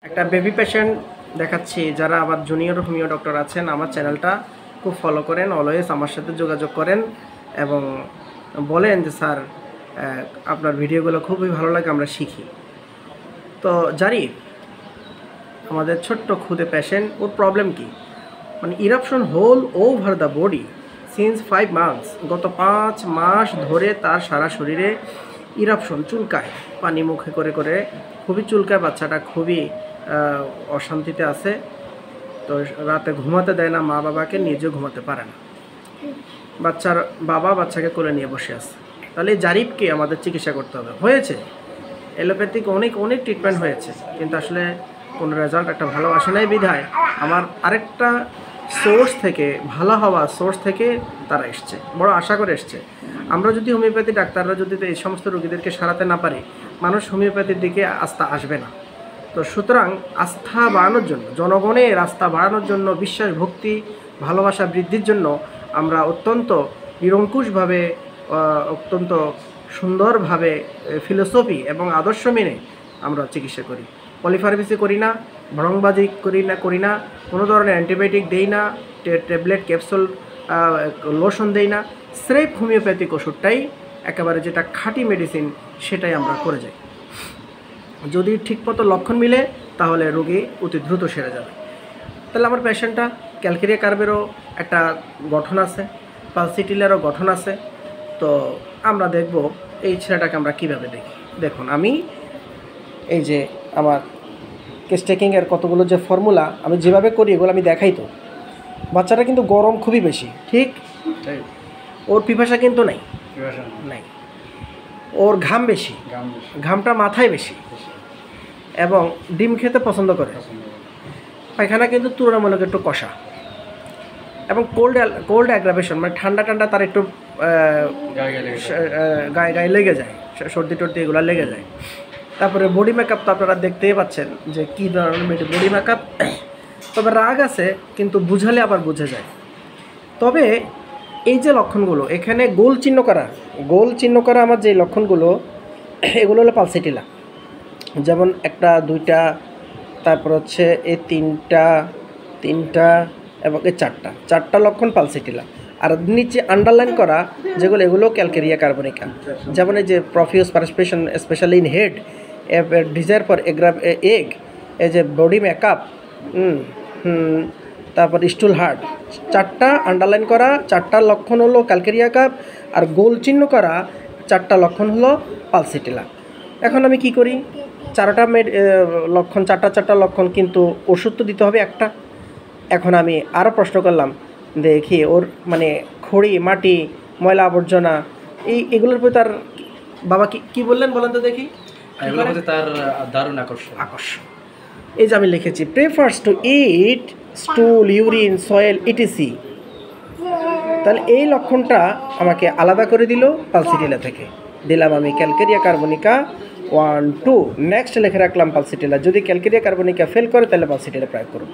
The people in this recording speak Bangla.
একটা বেবি পেশেন্ট দেখাচ্ছি। যারা আমার জুনিয়র হোমিও ডক্টর আছেন, আমার চ্যানেলটা খুব ফলো করেন, অলওয়েজ আমার সাথে যোগাযোগ করেন এবং বলেন যে স্যার আপনার ভিডিওগুলো খুবই ভালো লাগে, আমরা শিখি। তো জারি আমাদের ছোট্ট খুদে পেশেন্ট, ওর প্রবলেম কি, মানে eruption all over the body since 5 months. গত 5 মাস ধরে তার সারা শরীরে ইরাপশন, চুলকায়, পানি মুখে করে করে খুবই চুলকায়। বাচ্চাটা খুবই অশান্তিতে আছে। তো রাতে ঘুমাতে দেয় না মা বাবাকে, নিজেও ঘুমাতে পারে না। বাচ্চার বাবা বাচ্চাকে কোলে নিয়ে বসে আছে। তাহলে জারিফকে আমাদের চিকিৎসা করতে হবে। হয়েছে এলোপ্যাথিক অনেক ট্রিটমেন্ট হয়েছে, কিন্তু আসলে কোনো রেজাল্ট একটা ভালো আসে নাই। বিধায় আমার আরেকটা সোর্স থেকে, ভালো হওয়া সোর্স থেকে তারা এসছে, বড় আশা করে এসছে। আমরা যদি হোমিওপ্যাথি ডাক্তাররা যদি এই সমস্ত রোগীদেরকে সারাতে না পারি, মানুষ হোমিওপ্যাথির দিকে আস্থা আসবে না। তো সুতরাং আস্থা বাড়ানোর জন্য, জনগণের আস্থা বাড়ানোর জন্য, বিশ্বাস ভক্তি ভালোবাসা বৃদ্ধির জন্য আমরা অত্যন্ত নিরঙ্কুশভাবে, অত্যন্ত সুন্দরভাবে ফিলোসফি এবং আদর্শ মেনে আমরা চিকিৎসা করি। পলিফার্মেসি করি না, ভড়ংবাজি করি না, কোনো ধরনের অ্যান্টিবায়োটিক দেই না, ট্যাবলেট ক্যাপসুল লোশন দেই না। স্রেফ হোমিওপ্যাথিক ওষুধটাই একেবারে যেটা খাঁটি মেডিসিন, সেটাই আমরা করে যাই। যদি ঠিকমতো লক্ষণ মিলে তাহলে রোগী অতি দ্রুত সেরে যাবে। তাহলে আমার পেশেন্টটা ক্যালকেরিয়া কার্ভেরও একটা গঠন আছে, পালসিটিলেরও গঠন আছে। তো আমরা দেখব এই ছেলেটাকে আমরা কীভাবে দেখি। দেখুন, আমি এই যে আমার কেস টেকিংয়ের কতগুলো যে ফর্মুলা আমি যেভাবে করি এগুলো আমি দেখাই। তো বাচ্চাটা কিন্তু গরম খুবই বেশি, ঠিক? ওর পিপাসা কিন্তু নাই, ওর ঘাম বেশি, ঘামটা মাথায় বেশি, এবং ডিম খেতে পছন্দ করে। পায়খানা কিন্তু তুলনামূলক একটু কষা, এবং কোল্ড অ্যাগ্রাভেশন, মানে ঠান্ডা তার একটু গায়ে লেগে যায়, সর্দি টর্দি এগুলো লেগে যায়। তারপরে বডি মেকআপ তো আপনারা দেখতেই পাচ্ছেন যে কী ধরনের বডি মেকআপ। তবে রাগ আছে, কিন্তু বুঝালে আবার বুঝে যায়। তবে এই যে লক্ষণগুলো এখানে গোল চিহ্ন করা আমার যে লক্ষণগুলো, এগুলো হলো পালসিটিলা। যেমন 1, 2, তারপর হচ্ছে এই 3টা এবং এই 4টা লক্ষণ পালসিটিলা। আর নিচে আন্ডারলাইন করা যেগুলো, এগুলো ক্যালকেরিয়া কার্বনিকা। যেমন এই যে profuse perspiration specially in head, desire for egg, এই যে বডি মেকআপ, তারপর স্টুল হার্ট, 4টা আন্ডারলাইন করা 4টা লক্ষণ হলো ক্যালকেরিয়া কাপ, আর গোল চিহ্ন করা 4টা লক্ষণ হলো পালসিটিলা। এখন আমি কি করি, 4টা লক্ষণ, 4টা লক্ষণ, কিন্তু ওষুধ তো দিতে হবে একটা। এখন আমি আরও প্রশ্ন করলাম, দেখি ওর মানে খড়ি, মাটি, ময়লা আবর্জনা এগুলোর প্রতি তার বাবা কি বললেন বলেন তো দেখি। তার দারুণ আকর্ষণ। এই যে আমি লিখেছি, প্রেফার্স টু ইট স্টুল, ইউরিন, সয়েল, ইটিসি। তাহলে এই লক্ষণটা আমাকে আলাদা করে দিল পালসিটিলা থেকে। দিলাম আমি ক্যালকেরিয়া কার্বনিকা 1, 2, নেক্সট লিখে রাখলাম পালসিটিলা। যদি ক্যালকেরিয়া কার্বনিকা ফেল করে তাহলে পালসিটিলা প্রয়োগ করুন।